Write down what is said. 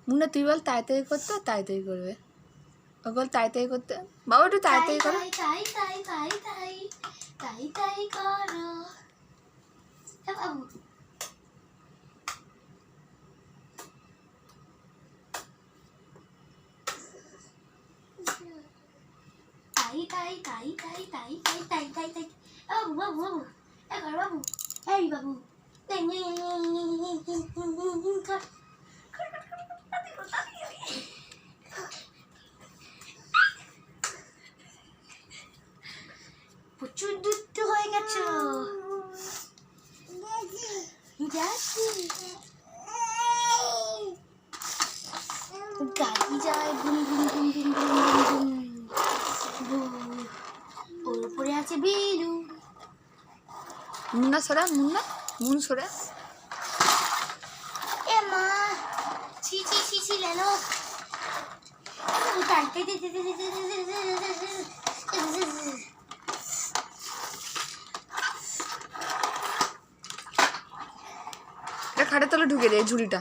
মুন্না তুই বল তাড়াতাড়ি করতে, তাড়াতাড়ি করবে। ও বল তাড়াতাড়ি করতে, বাবা একটু তাড়াতাড়ি করো। তাই তাই তাই তাই তাই তাই করো বাবু। তাই তাই তাই তাই তাই তাই তাই তাই তাই বাবু বাবু বাবু এবার বাবু এই বাবু প্রচুর দুধ হয়ে গেছে। গাড়ি যায় বুম বুম বুম বুম বুম বুম বুম। ওর উপরে আছে বিলু। মুন্না সরা, মুন্না মুন সরা। এ মা ছি ছি ছি ছি লেলো। তাই তাই তাই এটা খাটের তলে ঢুকে দে ঝুড়িটা।